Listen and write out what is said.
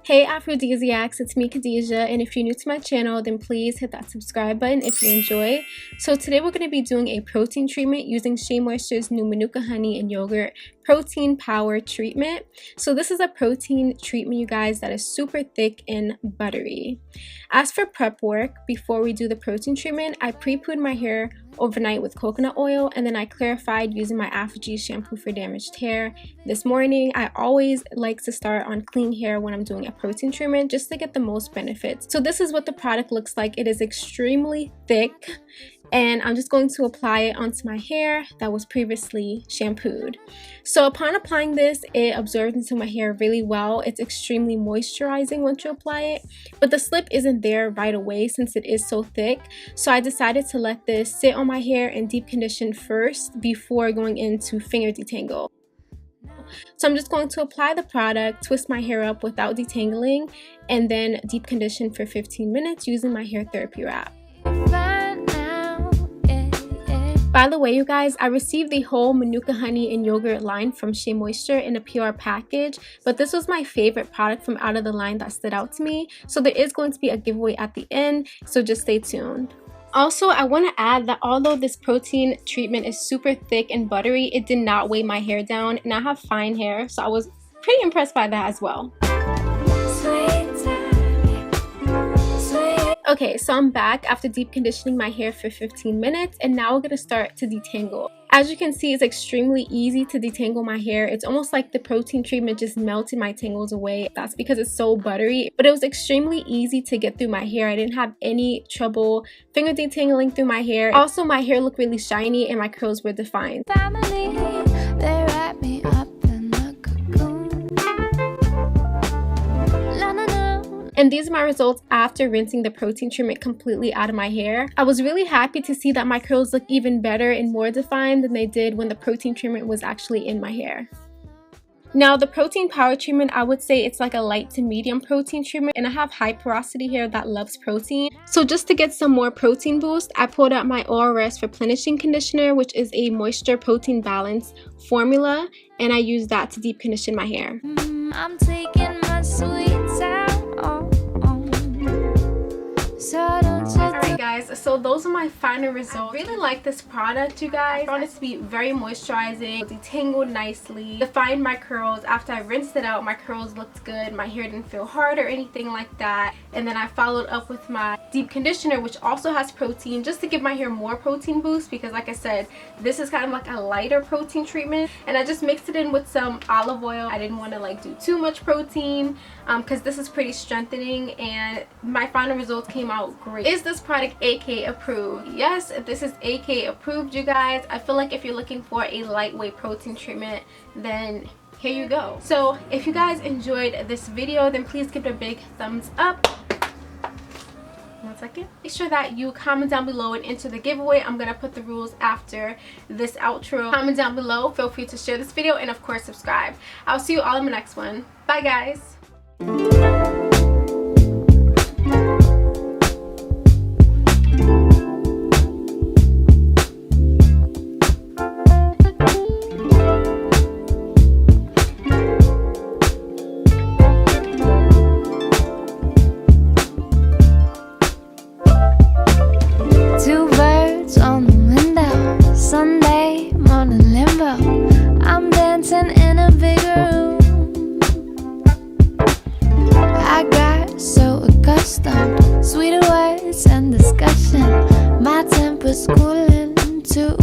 Hey Aphrodisiacs, it's me Khadijah, and if you're new to my channel, then please hit that subscribe button if you enjoy. So today we're going to be doing a protein treatment using Shea Moisture's new Manuka honey and yogurt protein power treatment. So this is a protein treatment, you guys, that is super thick and buttery. As for prep work, before we do the protein treatment, I pre-pooed my hair overnight with coconut oil, and then I clarified using my Afro shampoo for damaged hair. This morning, I always like to start on clean hair when I'm doing a protein treatment just to get the most benefits. So this is what the product looks like. It is extremely thick, and I'm just going to apply it onto my hair that was previously shampooed. So upon applying this, it absorbs into my hair really well. It's extremely moisturizing once you apply it, but the slip isn't there right away since it is so thick. So I decided to let this sit on my hair and deep condition first before going into finger detangle. So I'm just going to apply the product, twist my hair up without detangling, and then deep condition for 15 minutes using my hair therapy wrap. By the way, you guys, I received the whole Manuka honey and yogurt line from Shea Moisture in a PR package, but this was my favorite product from out of the line that stood out to me. So there is going to be a giveaway at the end, so just stay tuned. Also, I want to add that although this protein treatment is super thick and buttery, it did not weigh my hair down, and I have fine hair, so I was pretty impressed by that as well. Okay, so I'm back after deep conditioning my hair for 15 minutes, and now we're going to start to detangle. As you can see, it's extremely easy to detangle my hair. It's almost like the protein treatment just melted my tangles away. That's because it's so buttery, but it was extremely easy to get through my hair. I didn't have any trouble finger detangling through my hair. Also, my hair looked really shiny and my curls were defined. Family, they wrap me up. And these are my results after rinsing the protein treatment completely out of my hair. I was really happy to see that my curls look even better and more defined than they did when the protein treatment was actually in my hair. Now, the protein power treatment, I would say it's like a light to medium protein treatment, and I have high porosity hair that loves protein. So just to get some more protein boost, I pulled out my ORS Replenishing Conditioner, which is a moisture protein balance formula, and I use that to deep condition my hair. I'm taking my sweet time. Alright guys, so those are my final results. I really like this product, you guys. I found it to be very moisturizing, detangled nicely, defined my curls. After I rinsed it out, my curls looked good, my hair didn't feel hard or anything like that. And then I followed up with my deep conditioner, which also has protein, just to give my hair more protein boost, because like I said, this is kind of like a lighter protein treatment. And I just mixed it in with some olive oil. I didn't want to like do too much protein because this is pretty strengthening, and my final results came out great. Is this product AK approved? Yes, this is AK approved, you guys. I feel like if you're looking for a lightweight protein treatment, then here you go. So if you guys enjoyed this video, then please give it a big thumbs up. One second. Make sure that you comment down below and enter the giveaway. I'm gonna put the rules after this outro. Comment down below. Feel free to share this video, and of course subscribe. I'll see you all in the next one. Bye guys. Two birds on the window, Sunday morning limbo. I'm dancing in a big room. I got so accustomed, sweeter words and discussion. My temper's cool.